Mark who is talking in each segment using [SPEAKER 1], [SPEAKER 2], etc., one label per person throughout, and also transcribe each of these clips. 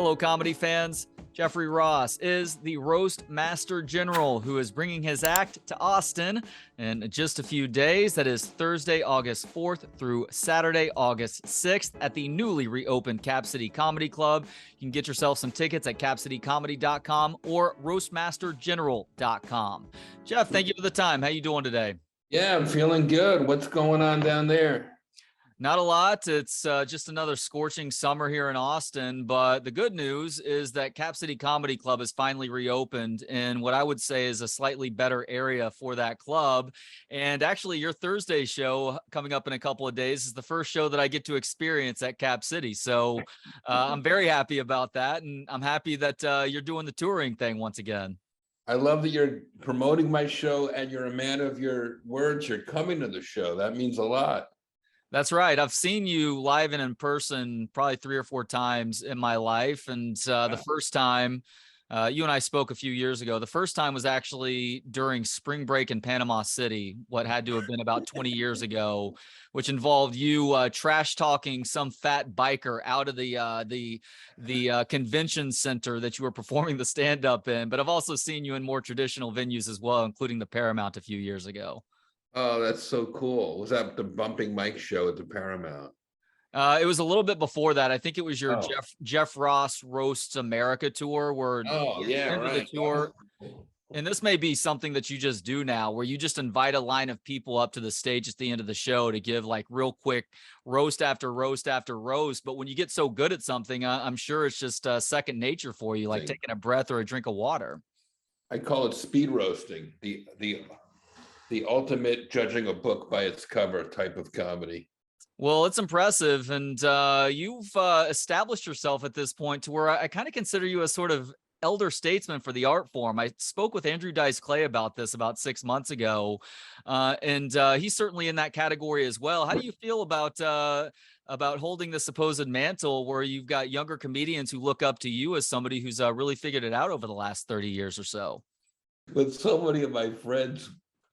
[SPEAKER 1] Hello, comedy fans. Jeffrey Ross is the Roastmaster General, who is bringing his act to Austin in just a few days. That is Thursday, August 4th through Saturday, August 6th at the newly reopened Cap City Comedy Club. You can get yourself some tickets at capcitycomedy.com or roastmastergeneral.com. Jeff, thank you for the time. How you doing today?
[SPEAKER 2] Yeah, I'm feeling good. What's going on down there?
[SPEAKER 1] Not a lot. It's just another scorching summer here in Austin. But the good news is that Cap City Comedy Club has finally reopened in what I would say is a slightly better area for that club. And actually, your Thursday show coming up in a couple of days is the first show that I get to experience at Cap City. So I'm very happy about that. And I'm happy that you're doing the touring thing once again.
[SPEAKER 2] I love that you're promoting my show and you're a man of your words. You're coming to the show. That means a lot.
[SPEAKER 1] That's right. I've seen you live and in person probably 3 or 4 times in my life. And the first time, you and I spoke a few years ago. The first time was actually during spring break in Panama City, what had to have been about 20 years ago, which involved you trash talking some fat biker out of the convention center that you were performing the stand-up in. But I've also seen you in more traditional venues as well, including the Paramount a few years ago.
[SPEAKER 2] Oh, that's so cool. Was that the Bumping Mike show at the Paramount?
[SPEAKER 1] It was a little bit before that. I think it was your
[SPEAKER 2] Oh.
[SPEAKER 1] Jeff Ross Roasts America tour, where
[SPEAKER 2] Oh, yeah,
[SPEAKER 1] end of the
[SPEAKER 2] right.
[SPEAKER 1] tour. And this may be something that you just do now, where you just invite a line of people up to the stage at the end of the show to give like real quick roast after roast after roast. But when you get so good at something, I'm sure it's just second nature for you, like taking a breath or a drink of water.
[SPEAKER 2] I call it speed roasting, the ultimate judging a book by its cover type of comedy.
[SPEAKER 1] Well, it's impressive. And you've established yourself at this point to where I kind of consider you a sort of elder statesman for the art form. I spoke with Andrew Dice Clay about this about 6 months ago, and he's certainly in that category as well. How do you feel about holding the supposed mantle where you've got younger comedians who look up to you as somebody who's really figured it out over the last 30 years or so?
[SPEAKER 2] With so many of my friends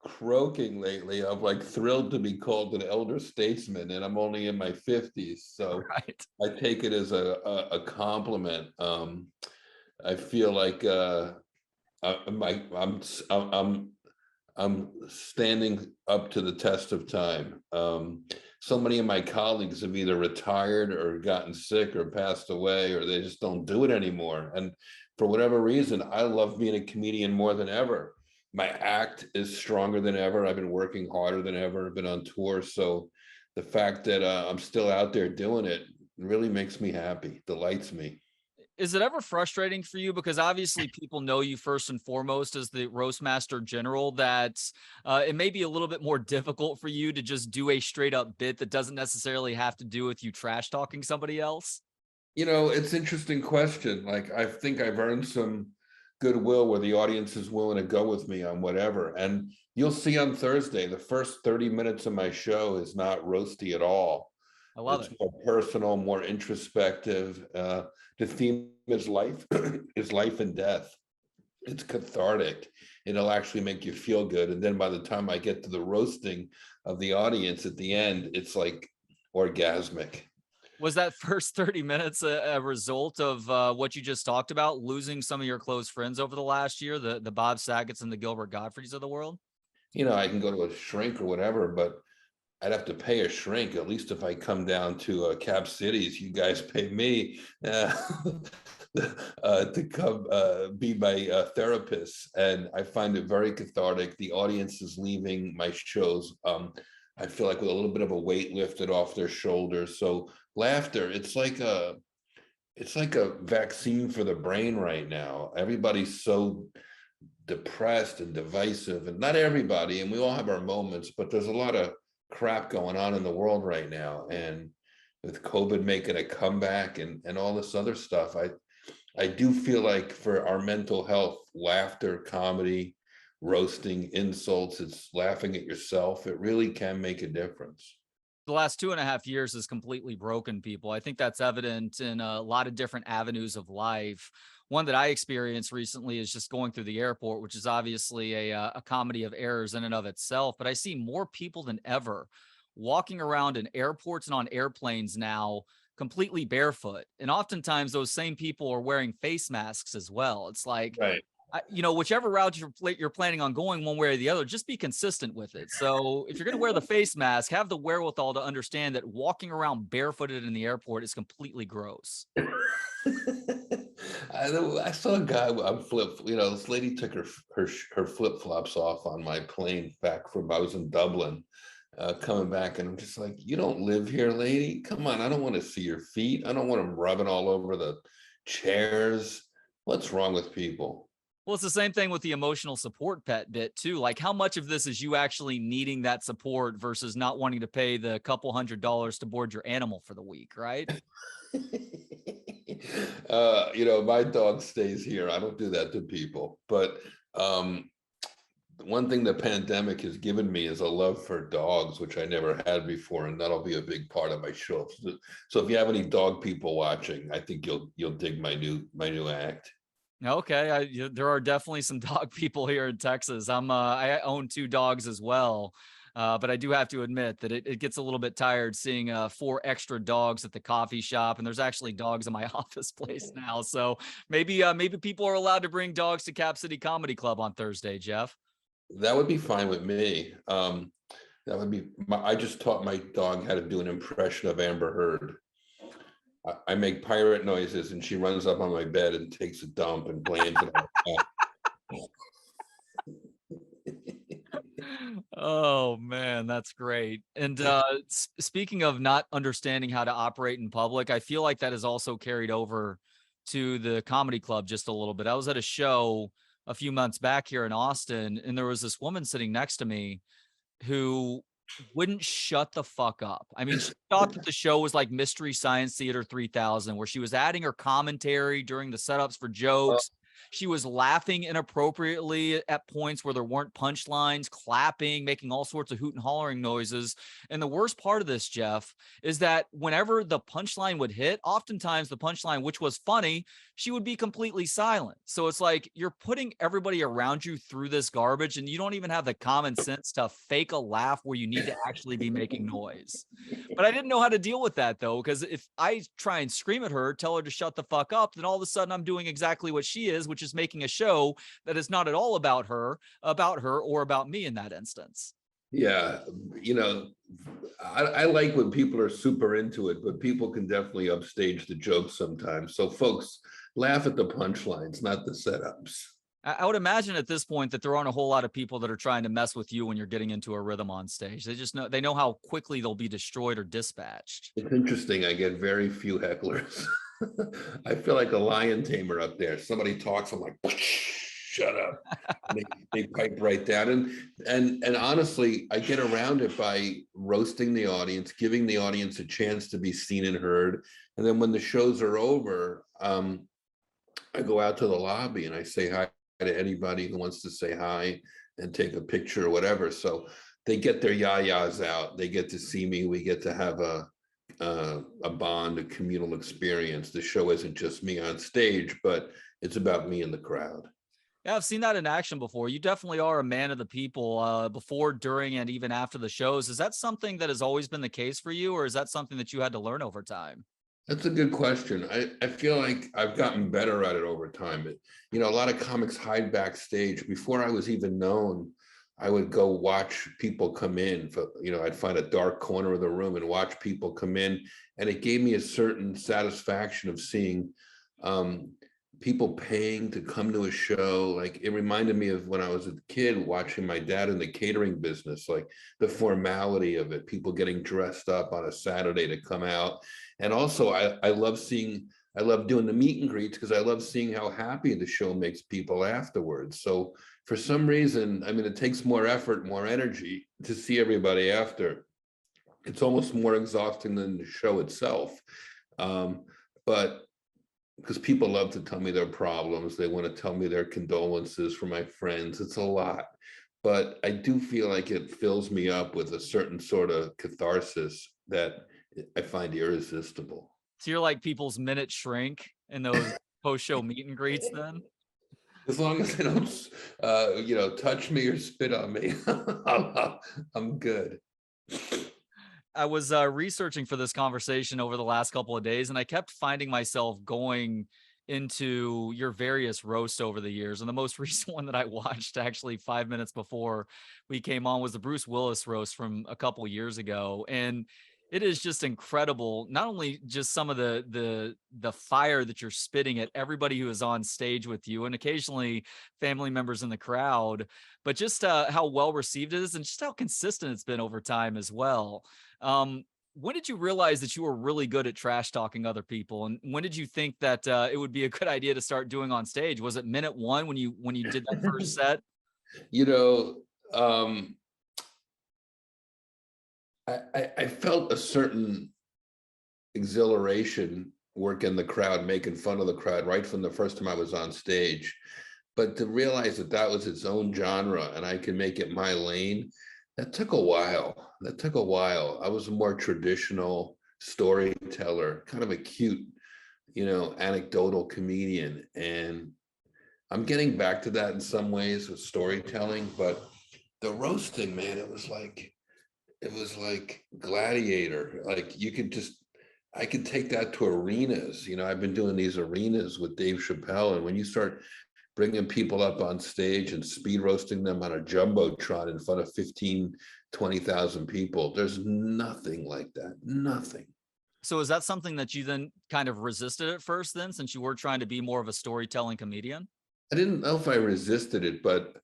[SPEAKER 2] croaking lately, I'm like thrilled to be called an elder statesman, and I'm only in my 50s, so
[SPEAKER 1] Right.
[SPEAKER 2] I take it as a compliment. I feel like I'm standing up to the test of time. So many of my colleagues have either retired or gotten sick or passed away, or they just don't do it anymore. And for whatever reason, I love being a comedian more than ever. My act is stronger than ever. I've been working harder than ever. I've been on tour. So the fact that I'm still out there doing it really makes me happy, delights me.
[SPEAKER 1] Is it ever frustrating for you? Because obviously people know you first and foremost as the Roastmaster General, that it may be a little bit more difficult for you to just do a straight up bit that doesn't necessarily have to do with you trash talking somebody else?
[SPEAKER 2] You know, it's an interesting question. Like, I think I've earned some goodwill where the audience is willing to go with me on whatever. And you'll see on Thursday, the first 30 minutes of my show is not roasty at all.
[SPEAKER 1] I love
[SPEAKER 2] It's
[SPEAKER 1] it.
[SPEAKER 2] more personal, more introspective. The theme is life, is life and death. It's cathartic. It'll actually make you feel good. And then by the time I get to the roasting of the audience at the end, it's like orgasmic.
[SPEAKER 1] Was that first 30 minutes a result of what you just talked about, losing some of your close friends over the last year, the Bob Sagets and the Gilbert Gottfrieds of the world?
[SPEAKER 2] You know, I can go to a shrink or whatever, but I'd have to pay a shrink. At least if I come down to Cap Cities, you guys pay me to come be my therapist. And I find it very cathartic. The audience is leaving my shows. I feel like with a little bit of a weight lifted off their shoulders. So laughter, it's like a vaccine for the brain right now. Everybody's so depressed and divisive, and not everybody, and we all have our moments, but there's a lot of crap going on in the world right now. And with COVID making a comeback and all this other stuff, I do feel like for our mental health, laughter, comedy, roasting, insults, it's laughing at yourself. It really can make a difference.
[SPEAKER 1] The last 2.5 years has completely broken people. I think that's evident in a lot of different avenues of life. One that I experienced recently is just going through the airport, which is obviously a comedy of errors in and of itself. But I see more people than ever walking around in airports and on airplanes now completely barefoot. And oftentimes those same people are wearing face masks as well. It's like,
[SPEAKER 2] Right.
[SPEAKER 1] whichever route you're planning on going one way or the other, just be consistent with it. So if you're going to wear the face mask, have the wherewithal to understand that walking around barefooted in the airport is completely gross.
[SPEAKER 2] I saw a guy on this lady took her flip-flops off on my plane back from, I was in Dublin, coming back, and I'm just like, you don't live here, lady. Come on, I don't want to see your feet. I don't want them rubbing all over the chairs. What's wrong with people?
[SPEAKER 1] Well, it's the same thing with the emotional support pet bit too. Like, how much of this is you actually needing that support versus not wanting to pay the couple $100 to board your animal for the week, right?
[SPEAKER 2] My dog stays here. I don't do that to people. But one thing the pandemic has given me is a love for dogs, which I never had before, and that'll be a big part of my show. So if you have any dog people watching, I think you'll dig my new act.
[SPEAKER 1] Okay, there are definitely some dog people here in Texas. I own 2 dogs as well, but I do have to admit that it gets a little bit tired seeing 4 extra dogs at the coffee shop, and there's actually dogs in my office place now. So maybe people are allowed to bring dogs to Cap City Comedy Club on Thursday, Jeff.
[SPEAKER 2] That would be fine with me. That would be. I just taught my dog how to do an impression of Amber Heard. I make pirate noises, and she runs up on my bed and takes a dump and blames it on
[SPEAKER 1] Oh man, that's great. And speaking of not understanding how to operate in public, I feel like that is also carried over to the comedy club just a little bit. I was at a show a few months back here in Austin, and there was this woman sitting next to me who wouldn't shut the fuck up. I mean, she thought that the show was like Mystery Science Theater 3000, where she was adding her commentary during the setups for jokes. She was laughing inappropriately at points where there weren't punchlines, clapping, making all sorts of hoot and hollering noises. And the worst part of this, Jeff, is that whenever the punchline would hit, oftentimes the punchline, which was funny, she would be completely silent. So it's like you're putting everybody around you through this garbage, and you don't even have the common sense to fake a laugh where you need to actually be making noise. But I didn't know how to deal with that, though, because if I try and scream at her, tell her to shut the fuck up, then all of a sudden I'm doing exactly what she is, which is making a show that is not at all about her, or about me in that instance.
[SPEAKER 2] Yeah, I like when people are super into it, but people can definitely upstage the jokes sometimes. So folks, laugh at the punchlines, not the setups.
[SPEAKER 1] I would imagine at this point that there aren't a whole lot of people that are trying to mess with you when you're getting into a rhythm on stage. They know how quickly they'll be destroyed or dispatched.
[SPEAKER 2] It's interesting. I get very few hecklers. I feel like a lion tamer up there. Somebody talks, I'm like, shut up. They pipe right down. And honestly, I get around it by roasting the audience, giving the audience a chance to be seen and heard. And then when the shows are over, I go out to the lobby and I say hi to anybody who wants to say hi and take a picture or whatever. So they get their yayas out. They get to see me. We get to have a bond, a communal experience. The show isn't just me on stage, but it's about me and the crowd.
[SPEAKER 1] Yeah, I've seen that in action before. You definitely are a man of the people, before, during, and even after the shows. Is that something that has always been the case for you, or is that something that you had to learn over time?
[SPEAKER 2] That's a good question. I feel like I've gotten better at it over time. A lot of comics hide backstage. Before I was even known, I would go watch people come in. I'd find a dark corner of the room and watch people come in. And it gave me a certain satisfaction of seeing people paying to come to a show. Like, it reminded me of when I was a kid watching my dad in the catering business, like the formality of it, people getting dressed up on a Saturday to come out. And also I love doing the meet and greets because I love seeing how happy the show makes people afterwards. So for some reason, it takes more effort, more energy to see everybody after. It's almost more exhausting than the show itself. But because people love to tell me their problems, they want to tell me their condolences for my friends. It's a lot. But I do feel like it fills me up with a certain sort of catharsis that I find irresistible.
[SPEAKER 1] So you're like people's minute shrink in those post-show meet and greets then?
[SPEAKER 2] As long as they don't, touch me or spit on me, I'm good.
[SPEAKER 1] I was researching for this conversation over the last couple of days, and I kept finding myself going into your various roasts over the years. And the most recent one that I watched actually 5 minutes before we came on was the Bruce Willis roast from a couple years ago. And it is just incredible. Not only just some of the fire that you're spitting at everybody who is on stage with you, and occasionally family members in the crowd, but just how well received it is, and just how consistent it's been over time as well. When did you realize that you were really good at trash talking other people, and when did you think that it would be a good idea to start doing on stage? Was it minute one when you did that first set?
[SPEAKER 2] You know, I felt a certain exhilaration working the crowd, making fun of the crowd right from the first time I was on stage. But to realize that that was its own genre and I can make it my lane, that took a while. That took a while. I was a more traditional storyteller, kind of a cute, anecdotal comedian. And I'm getting back to that in some ways with storytelling, but the roasting, man, it was like Gladiator. Like I could take that to arenas. I've been doing these arenas with Dave Chappelle, and when you start bringing people up on stage and speed roasting them on a jumbotron in front of 15, 20,000 people, there's nothing like that. Nothing.
[SPEAKER 1] So is that something that you then kind of resisted at first then, since you were trying to be more of a storytelling comedian?
[SPEAKER 2] I didn't know if I resisted it, but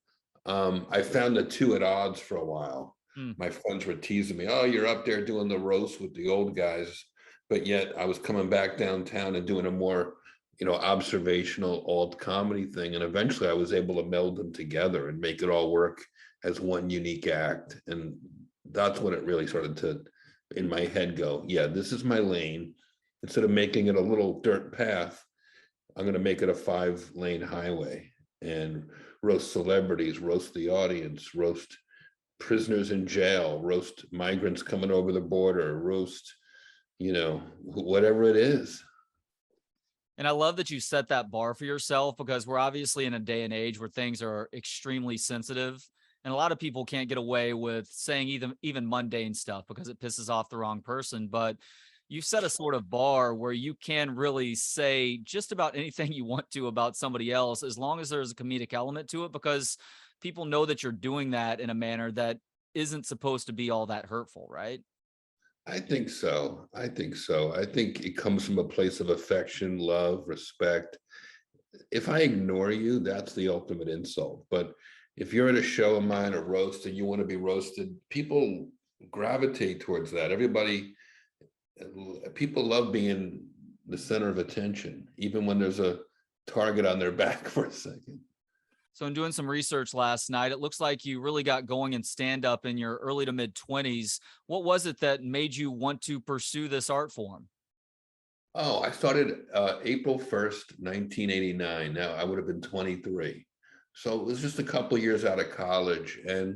[SPEAKER 2] I found the two at odds for a while.
[SPEAKER 1] Hmm.
[SPEAKER 2] My friends were teasing me, oh, you're up there doing the roast with the old guys. But yet I was coming back downtown and doing a more, observational alt comedy thing. And eventually I was able to meld them together and make it all work as one unique act. And that's when it really started to, in my head, go, yeah, this is my lane. Instead of making it a little dirt path, I'm going to make it a 5-lane highway and roast celebrities, roast the audience, roast prisoners in jail, roast migrants coming over the border, roast, whatever it is.
[SPEAKER 1] And I love that you set that bar for yourself, because we're obviously in a day and age where things are extremely sensitive. And a lot of people can't get away with saying even mundane stuff because it pisses off the wrong person. But you set a sort of bar where you can really say just about anything you want to about somebody else, as long as there's a comedic element to it, because people know that you're doing that in a manner that isn't supposed to be all that hurtful, right?
[SPEAKER 2] I think so. I think it comes from a place of affection, love, respect. If I ignore you, that's the ultimate insult. But if you're at a show of mine or roast and you want to be roasted, people gravitate towards that. People love being the center of attention, even when there's a target on their back for a second.
[SPEAKER 1] So in doing some research last night, it looks like you really got going in stand up in your early to mid 20s. What was it that made you want to pursue this art form?
[SPEAKER 2] Oh, I started April 1st, 1989. Now I would have been 23. So it was just a couple of years out of college. And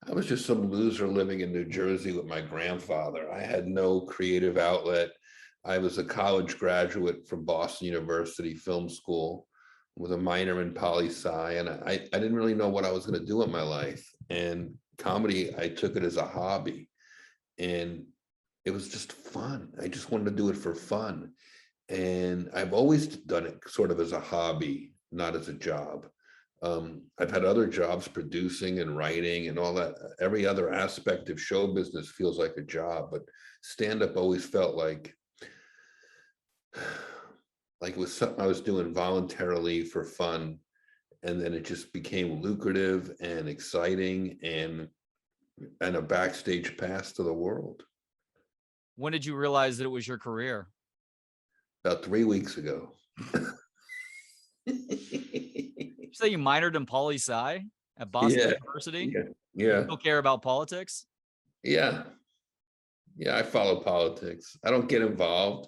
[SPEAKER 2] I was just some loser living in New Jersey with my grandfather. I had no creative outlet. I was a college graduate from Boston University Film School with a minor in poli-sci, and I didn't really know what I was going to do with my life. And comedy, I took it as a hobby, and it was just fun. I just wanted to do it for fun. And I've always done it sort of as a hobby, not as a job. I've had other jobs producing and writing and all that. Every other aspect of show business feels like a job, but stand-up always felt like it was something I was doing voluntarily for fun. And then it just became lucrative and exciting and a backstage pass to the world.
[SPEAKER 1] When did you realize that it was your career?
[SPEAKER 2] About 3 weeks ago.
[SPEAKER 1] You say you minored in poli-sci at Boston University?
[SPEAKER 2] Yeah.
[SPEAKER 1] You still care about politics?
[SPEAKER 2] Yeah. I follow politics. I don't get involved.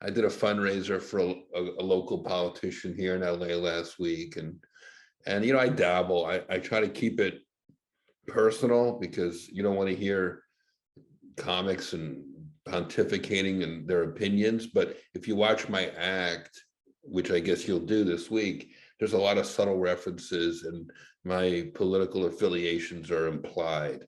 [SPEAKER 2] I did a fundraiser for a local politician here in LA last week. And I dabble. I try to keep it personal because you don't want to hear comics and pontificating and their opinions. But if you watch my act, which I guess you'll do this week, there's a lot of subtle references and my political affiliations are implied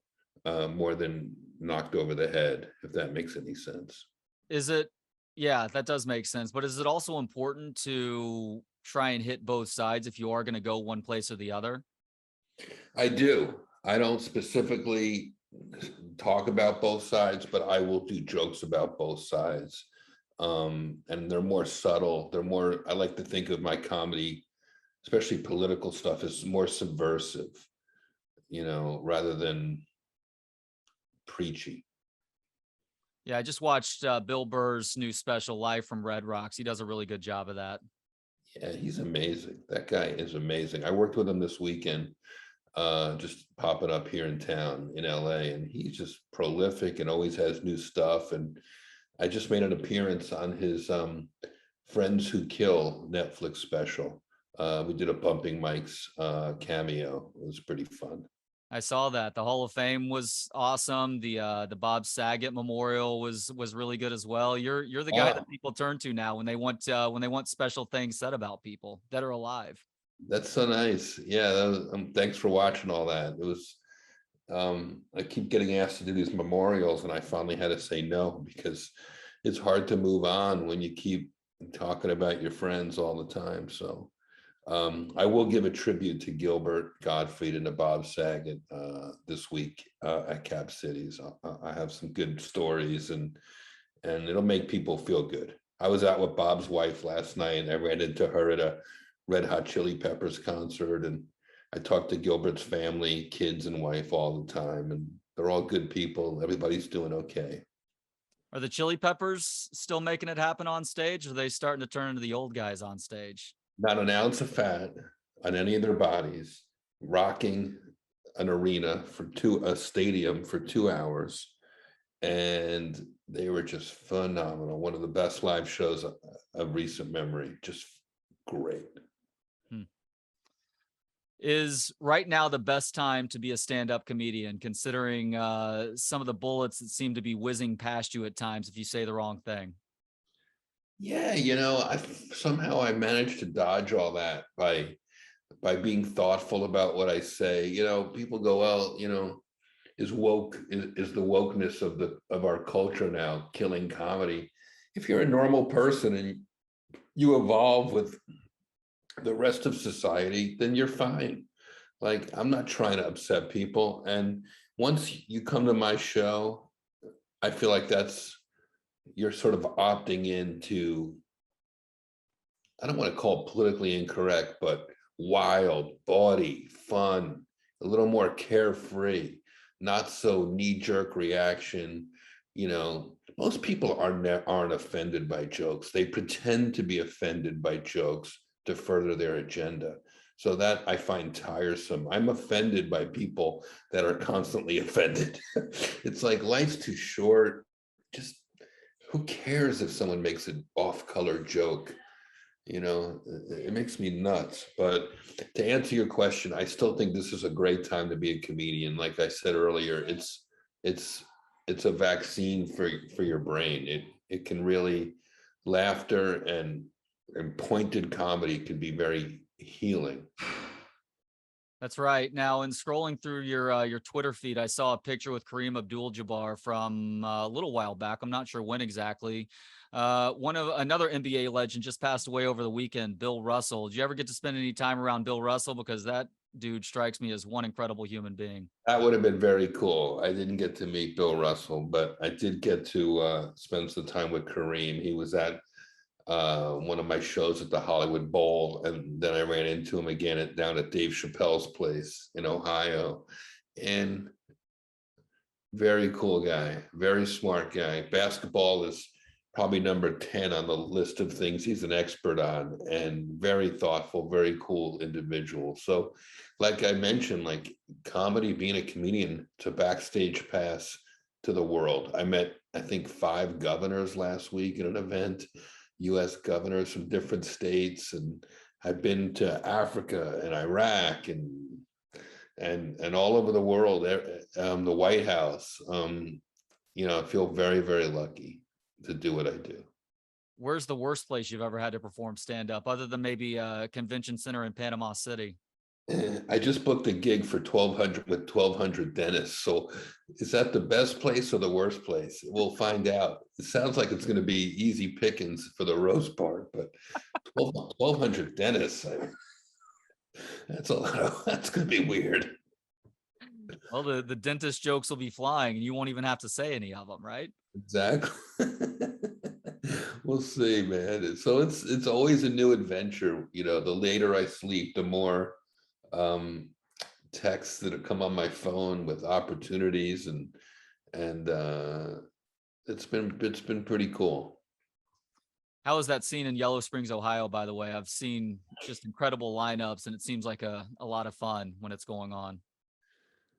[SPEAKER 2] more than knocked over the head, if that makes any sense.
[SPEAKER 1] Is it? Yeah, that does make sense. But is it also important to try and hit both sides if you are going to go one place or the other?
[SPEAKER 2] I do. I don't specifically talk about both sides, but I will do jokes about both sides. And they're more subtle. They're more, I like to think of my comedy, especially political stuff, as more subversive, rather than preachy.
[SPEAKER 1] Yeah, I just watched Bill Burr's new special, Live from Red Rocks. He does a really good job of that.
[SPEAKER 2] Yeah, he's amazing. That guy is amazing. I worked with him this weekend, just popping up here in town in LA, and he's just prolific and always has new stuff. And I just made an appearance on his Friends Who Kill Netflix special. We did a Bumping Mics cameo. It was pretty fun.
[SPEAKER 1] I saw that. The Hall of Fame was awesome. The Bob Saget Memorial was really good as well. You're the guy
[SPEAKER 2] Oh,
[SPEAKER 1] that people turn to now when they want special things said about people that are alive.
[SPEAKER 2] that's so nice. Yeah, that was, thanks for watching all that. It was, I keep getting asked to do these memorials, and I finally had to say no, because it's hard to move on when you keep talking about your friends all the time. So I will give a tribute to Gilbert, Gottfried, and to Bob Saget this week at Cap Cities. I have some good stories, and it'll make people feel good. I was out with Bob's wife last night, and I ran into her at a Red Hot Chili Peppers concert, and I talked to Gilbert's family, kids, and wife all the time, and they're all good people. Everybody's doing okay.
[SPEAKER 1] Are the Chili Peppers still making it happen on stage? Or are they starting to turn into the old guys on stage?
[SPEAKER 2] Not an ounce of fat on any of their bodies, rocking an arena a stadium for 2 hours. And they were just phenomenal. One of the best live shows of recent memory. Just great.
[SPEAKER 1] Is right now the best time to be a stand-up comedian, considering some of the bullets that seem to be whizzing past you at times if you say the wrong thing?
[SPEAKER 2] Yeah, somehow I managed to dodge all that by being thoughtful about what I say. People go, well, is the wokeness of our culture now killing comedy? If you're a normal person and you evolve with the rest of society, then you're fine. Like, I'm not trying to upset people. And once you come to my show, I feel like you're sort of opting into, I don't want to call it politically incorrect, but wild, bawdy, fun, a little more carefree, not so knee-jerk reaction. Most people aren't offended by jokes. They pretend to be offended by jokes to further their agenda. So that I find tiresome. I'm offended by people that are constantly offended. It's like, life's too short. Just, who cares if someone makes an off-color joke? It makes me nuts. But to answer your question, I still think this is a great time to be a comedian. Like I said earlier, it's a vaccine for your brain. It can really, laughter and pointed comedy can be very healing.
[SPEAKER 1] That's right. Now, in scrolling through your Twitter feed, I saw a picture with Kareem Abdul-Jabbar from a little while back. I'm not sure when exactly. Another NBA legend just passed away over the weekend, Bill Russell. Did you ever get to spend any time around Bill Russell? Because that dude strikes me as one incredible human being.
[SPEAKER 2] That would have been very cool. I didn't get to meet Bill Russell, but I did get to spend some time with Kareem. He was at one of my shows at the Hollywood Bowl, and then I ran into him again down at Dave Chappelle's place in Ohio. And very cool guy, very smart guy. Basketball is probably number 10 on the list of things he's an expert on, and very thoughtful, very cool individual. So like I mentioned, like, comedy, being a comedian, it's a backstage pass to the world. I met, I think, 5 governors last week at an event, US governors from different states, and I've been to Africa and Iraq and all over the world, the White House. I feel very, very lucky to do what I do.
[SPEAKER 1] Where's the worst place you've ever had to perform stand-up, other than maybe a convention center in Panama City?
[SPEAKER 2] I just booked a gig for 1,200 with 1,200 dentists. So is that the best place or the worst place? We'll find out. It sounds like it's going to be easy pickings for the roast part, but 1,200 dentists, that's a lot of, that's going to be weird.
[SPEAKER 1] Well, the dentist jokes will be flying and you won't even have to say any of them, right?
[SPEAKER 2] Exactly. We'll see, man. So it's always a new adventure. You know, the later I sleep, the more texts that have come on my phone with opportunities, and it's been pretty cool.
[SPEAKER 1] How is that scene in Yellow Springs, Ohio, by the way? I've seen just incredible lineups and it seems like a lot of fun when it's going on.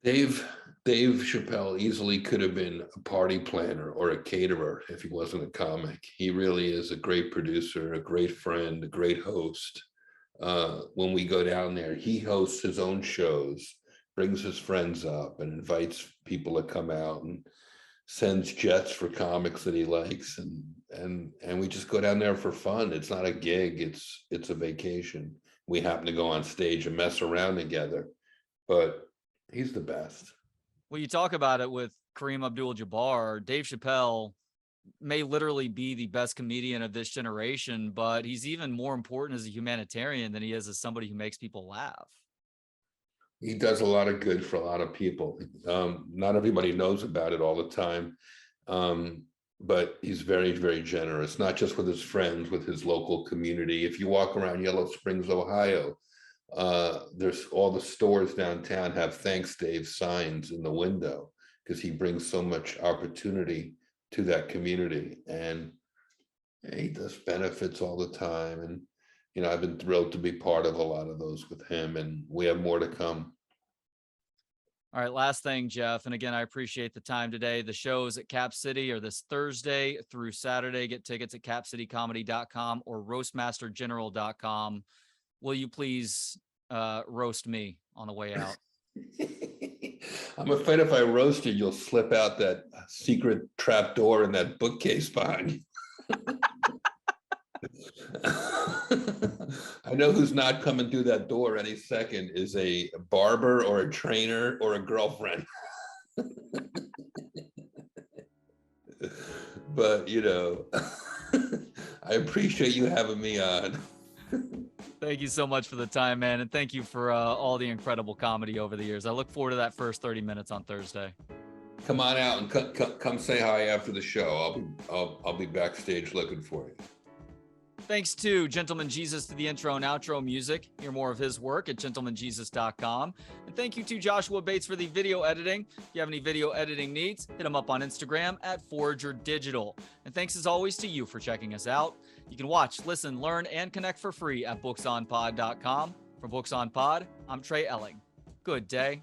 [SPEAKER 2] Dave Dave Chappelle easily could have been a party planner or a caterer if he wasn't a comic. He really is a great producer, a great friend, a great host. When we go down there, he hosts his own shows, brings his friends up, and invites people to come out, and sends jets for comics that he likes, and we just go down there for fun. It's not a gig; it's a vacation. We happen to go on stage and mess around together, but he's the best.
[SPEAKER 1] Well, you talk about it with Kareem Abdul-Jabbar. Dave Chappelle may literally be the best comedian of this generation, but he's even more important as a humanitarian than he is as somebody who makes people laugh.
[SPEAKER 2] He does a lot of good for a lot of people. Not everybody knows about it all the time, but he's very, very generous, not just with his friends, with his local community. If you walk around Yellow Springs, Ohio, there's all the stores downtown have "Thanks Dave" signs in the window because he brings so much opportunity to that community, and he does benefits all the time. And I've been thrilled to be part of a lot of those with him, and we have more to come.
[SPEAKER 1] All right, last thing, Jeff. And again, I appreciate the time today. The shows at Cap City are this Thursday through Saturday. Get tickets at capcitycomedy.com or roastmastergeneral.com. Will you please roast me on the way out?
[SPEAKER 2] I'm afraid if I roast you, you'll slip out that secret trap door in that bookcase behind you. I know who's not coming through that door any second is a barber or a trainer or a girlfriend. But I appreciate you having me on.
[SPEAKER 1] Thank you so much for the time, man. And thank you for all the incredible comedy over the years. I look forward to that first 30 minutes on Thursday.
[SPEAKER 2] Come on out and come say hi after the show. I'll be backstage looking for you.
[SPEAKER 1] Thanks to Gentleman Jesus to the intro and outro music. Hear more of his work at gentlemanjesus.com. And thank you to Joshua Bates for the video editing. If you have any video editing needs, hit him up on Instagram at Forager Digital. And thanks as always to you for checking us out. You can watch, listen, learn, and connect for free at booksonpod.com. For Books on Pod, I'm Trey Elling. Good day.